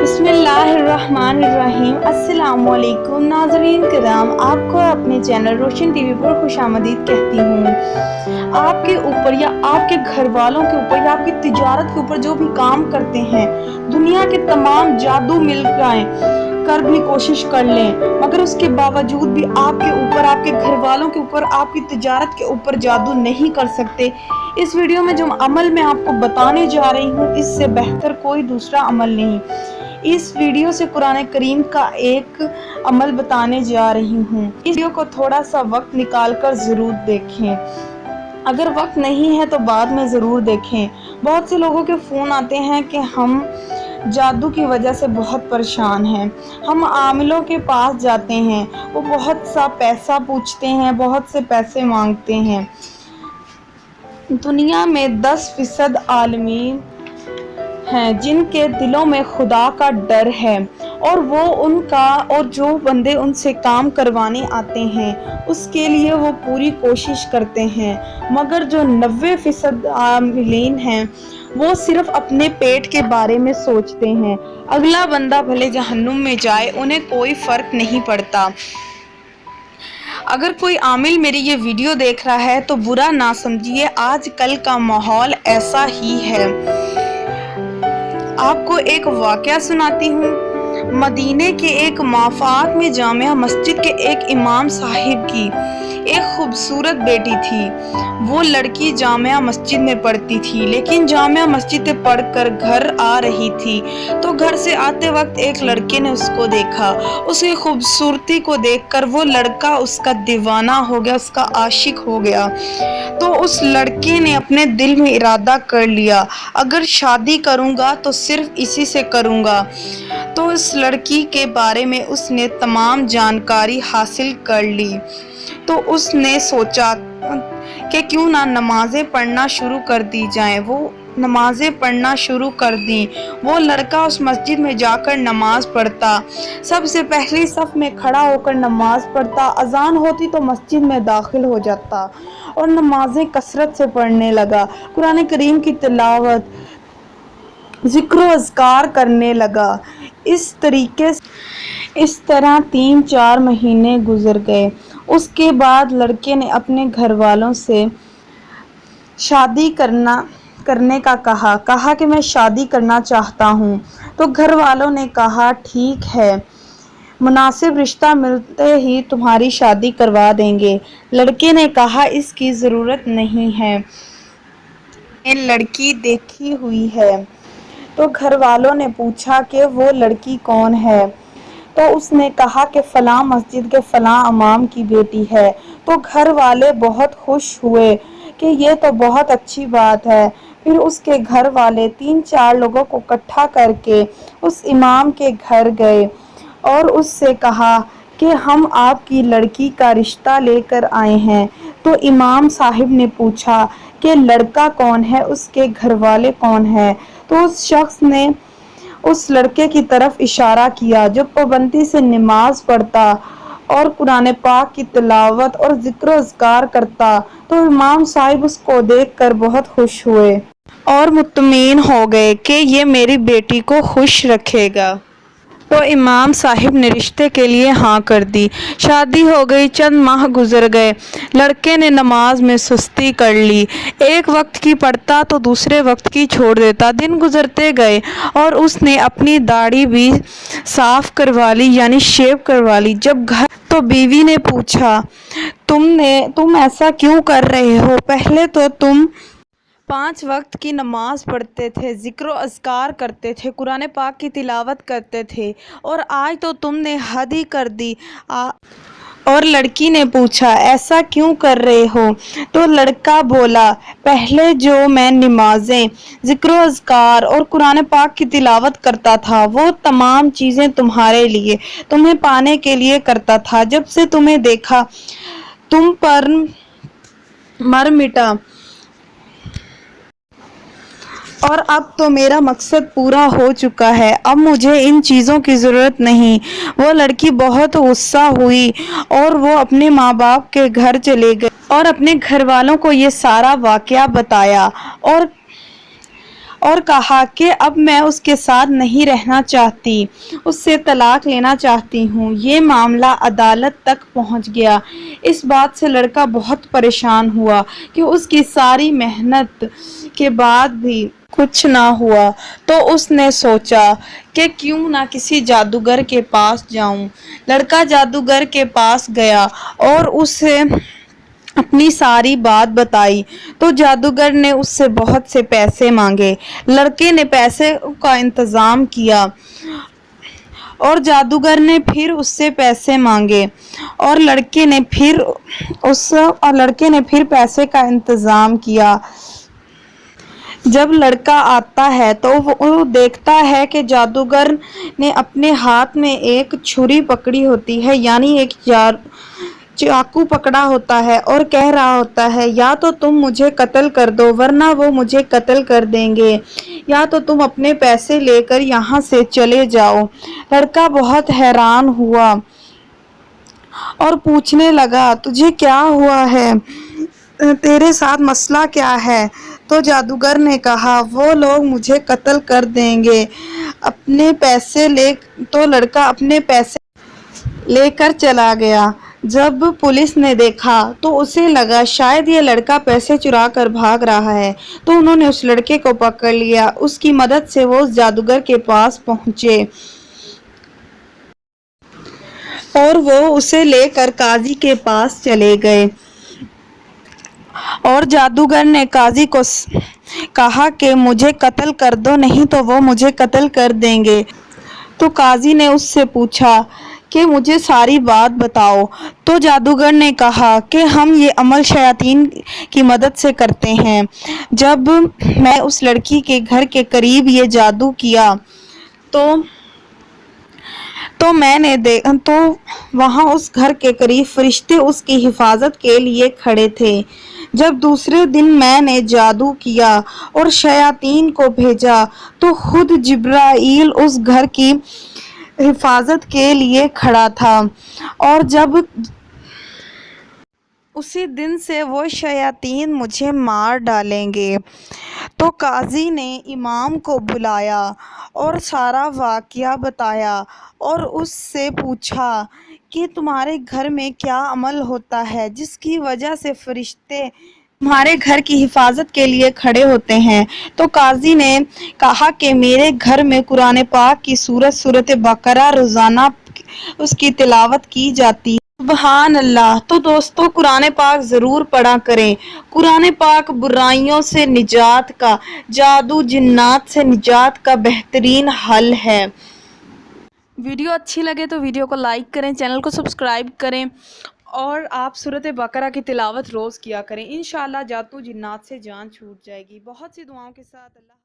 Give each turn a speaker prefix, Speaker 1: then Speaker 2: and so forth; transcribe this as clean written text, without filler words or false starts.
Speaker 1: बिस्मिल्लाहिर्रहमानिर्रहीम। अस्सलामुअलैकुम नाज़रीन करम, आपको अपने चैनल रोशन टीवी पर खुशामदीद कहती हूँ। आपके ऊपर या आपके घर वालों के ऊपर या आपकी तिजारत के ऊपर जो भी काम करते हैं, दुनिया के तमाम जादू मिल जाएं, कर भी कोशिश कर लें, मगर उसके बावजूद भी आपके ऊपर, आपके घर वालों के ऊपर, आपकी तिजारत के ऊपर जादू नहीं कर सकते। इस वीडियो में जो अमल मैं आपको बताने जा रही हूँ, इससे बेहतर कोई दूसरा अमल नहीं। इस वीडियो से कुरान करीम का एक अमल बताने जा रही हूँ। इस वीडियो को थोड़ा सा वक्त निकाल कर ज़रूर देखें, अगर वक्त नहीं है तो बाद में ज़रूर देखें। बहुत से लोगों के फ़ोन आते हैं कि हम जादू की वजह से बहुत परेशान हैं। हम आमिलों के पास जाते हैं, वो बहुत सा पैसा पूछते हैं, बहुत से पैसे मांगते हैं। दुनिया में 10% आलिमीन हैं जिनके दिलों में खुदा का डर है, और वो उनका और जो बंदे उनसे काम करवाने आते हैं उसके लिए वो पूरी कोशिश करते हैं। मगर जो 90% आमिलीन हैं वो सिर्फ अपने पेट के बारे में सोचते हैं। अगला बंदा भले जहन्नुम में जाए, उन्हें कोई फ़र्क नहीं पड़ता। अगर कोई आमिल मेरी ये वीडियो देख रहा है तो बुरा ना समझिए, आजकल का माहौल ऐसा ही है। आपको एक वाक़या सुनाती हूँ। मदीने के एक माफ़ात में जामिया मस्जिद के एक इमाम साहिब की एक खूबसूरत बेटी थी। वो लड़की जामिया मस्जिद में पढ़ती थी, लेकिन जामिया मस्जिद में पढ़कर घर आ रही थी तो घर से आते वक्त एक लड़के ने उसको देखा। उसकी खूबसूरती को देखकर वो लड़का उसका दीवाना हो गया, उसका आशिक हो गया। तो उस लड़के ने अपने दिल में इरादा कर लिया, अगर शादी करूँगा तो सिर्फ इसी से करूँगा। तो उस लड़की के बारे में उसने तमाम जानकारी हासिल कर ली। तो उसने सोचा कि क्यों ना नमाज़ें पढ़ना शुरू कर दी जाएं। वो नमाज़ें पढ़ना शुरू कर दी। वो लड़का उस मस्जिद में जाकर नमाज पढ़ता, सबसे पहली सफ़ में खड़ा होकर नमाज पढ़ता। अजान होती तो मस्जिद में दाखिल हो जाता और नमाज़ें कसरत से पढ़ने लगा। कुरान करीम की तिलावत, ज़िक्र व अज़कार करने लगा। इस तरह 3-4 महीने गुजर गए। उसके बाद लड़के ने अपने घर वालों से शादी करने का कहा कि मैं शादी करना चाहता हूँ। तो घर वालों ने कहा ठीक है, मुनासिब रिश्ता मिलते ही तुम्हारी शादी करवा देंगे। लड़के ने कहा इसकी ज़रूरत नहीं है, मैंने लड़की देखी हुई है। तो घर वालों ने पूछा कि वो लड़की कौन है। तो उसने कहा कि फ़लाँ मस्जिद के फ़लाँ इमाम की बेटी है। तो घर वाले बहुत खुश हुए कि ये तो बहुत अच्छी बात है। फिर उसके घर वाले 3-4 लोगों को इकट्ठा करके उस इमाम के घर गए और उससे कहा कि हम आपकी लड़की का रिश्ता लेकर आए हैं। तो इमाम साहिब ने पूछा कि लड़का कौन है, उसके घर वाले कौन है। तो उस शख्स ने उस लड़के की तरफ इशारा किया जो पाबंदी से नमाज पढ़ता और कुरान पाक की तिलावत और ज़िक्र अज़कार करता। तो इमाम साहिब उसको देखकर बहुत खुश हुए और मुत्मईन हो गए कि ये मेरी बेटी को खुश रखेगा। तो इमाम साहिब ने रिश्ते के लिए हाँ कर दी। शादी हो गई। चंद माह गुजर गए। लड़के ने नमाज में सुस्ती कर ली, एक वक्त की पढ़ता तो दूसरे वक्त की छोड़ देता। दिन गुजरते गए और उसने अपनी दाढ़ी भी साफ़ करवा ली, यानी शेव करवा ली। जब घर तो बीवी ने पूछा तुम ऐसा क्यों कर रहे हो? पहले तो तुम 5 वक्त की नमाज पढ़ते थे, ज़िक्र अज़कार करते थे, कुरान पाक की तिलावत करते थे, और आज तो तुमने हद ही कर दी। और लड़की ने पूछा ऐसा क्यों कर रहे हो? तो लड़का बोला पहले जो मैं नमाज़ें, ज़िक्र अज़कार और कुरान पाक की तिलावत करता था वो तमाम चीज़ें तुम्हारे लिए, तुम्हें पाने के लिए करता था। जब से तुम्हें देखा तुम पर मर मिटा, और अब तो मेरा मकसद पूरा हो चुका है, अब मुझे इन चीज़ों की ज़रूरत नहीं। वो लड़की बहुत गुस्सा हुई और वो अपने माँ बाप के घर चले गए और अपने घर वालों को ये सारा वाक़या बताया। اور کہا کہ اب میں اس کے ساتھ نہیں رہنا چاہتی، اس سے طلاق لینا چاہتی ہوں۔ یہ معاملہ عدالت تک پہنچ گیا۔ اس بات سے لڑکا بہت پریشان ہوا کہ اس کی ساری محنت کے بعد بھی کچھ نہ ہوا، تو اس نے سوچا کہ کیوں نہ کسی جادوگر کے پاس جاؤں۔ لڑکا جادوگر کے پاس گیا اور اسے اپنی ساری بات بتائی، تو جادوگر نے اس سے بہت سے پیسے مانگے۔ لڑکے نے پیسے کا انتظام کیا اور جادوگر نے پھر اس سے پیسے مانگے اور لڑکے نے پھر پیسے کا انتظام کیا۔ جب لڑکا آتا ہے تو وہ دیکھتا ہے کہ جادوگر نے اپنے ہاتھ میں ایک چھری پکڑی ہوتی ہے، یعنی ایک چاقو پکڑا ہوتا ہے، اور کہہ رہا ہوتا ہے یا تو تم مجھے قتل کر دو ورنہ وہ مجھے قتل کر دیں گے، یا تو تم اپنے پیسے لے کر یہاں سے چلے جاؤ۔ لڑکا بہت حیران ہوا اور پوچھنے لگا تجھے کیا ہوا ہے، تیرے ساتھ مسئلہ کیا ہے؟ تو جادوگر نے کہا وہ لوگ مجھے قتل کر دیں گے، تو لڑکا اپنے پیسے لے کر چلا گیا۔ جب پولیس نے دیکھا تو اسے لگا شاید یہ لڑکا پیسے چرا کر بھاگ رہا ہے، تو انہوں نے اس لڑکے کو پکڑ لیا۔ اس کی مدد سے وہ اس جادوگر کے پاس پہنچے اور وہ اسے لے کر قاضی کے پاس چلے گئے، اور جادوگر نے قاضی کو کہا کہ مجھے قتل کر دو نہیں تو وہ مجھے قتل کر دیں گے۔ تو قاضی نے اس سے پوچھا کہ مجھے ساری بات بتاؤ۔ تو جادوگر نے کہا کہ ہم یہ عمل شیاطین کی مدد سے کرتے ہیں۔ جب میں اس لڑکی کے گھر کے قریب یہ جادو کیا تو وہاں اس گھر کے قریب فرشتے اس کی حفاظت کے لیے کھڑے تھے۔ جب دوسرے دن میں نے جادو کیا اور شیاطین کو بھیجا تو خود جبرائیل اس گھر کی حفاظت کے لیے کھڑا تھا، اور جب اسی دن سے وہ شیاطین مجھے مار ڈالیں گے۔ تو قاضی نے امام کو بلایا اور سارا واقعہ بتایا اور اس سے پوچھا کہ تمہارے گھر میں کیا عمل ہوتا ہے جس کی وجہ سے فرشتے تمہارے گھر کی حفاظت کے لیے کھڑے ہوتے ہیں؟ تو قاضی نے کہا کہ میرے گھر میں قرآن پاک کی سورۃ بقرہ روزانہ اس کی تلاوت کی جاتی ہے۔ سبحان اللہ! تو دوستو قرآن پاک ضرور پڑھا کریں۔ قرآن پاک برائیوں سے نجات کا، جادو جنات سے نجات کا بہترین حل ہے۔ ویڈیو اچھی لگے تو ویڈیو کو لائک کریں، چینل کو سبسکرائب کریں، اور آپ سورۃ بقرہ کی تلاوت روز کیا کریں۔ انشاءاللہ جادو جنات سے جان چھوٹ جائے گی۔ بہت سی دعاؤں کے ساتھ اللہ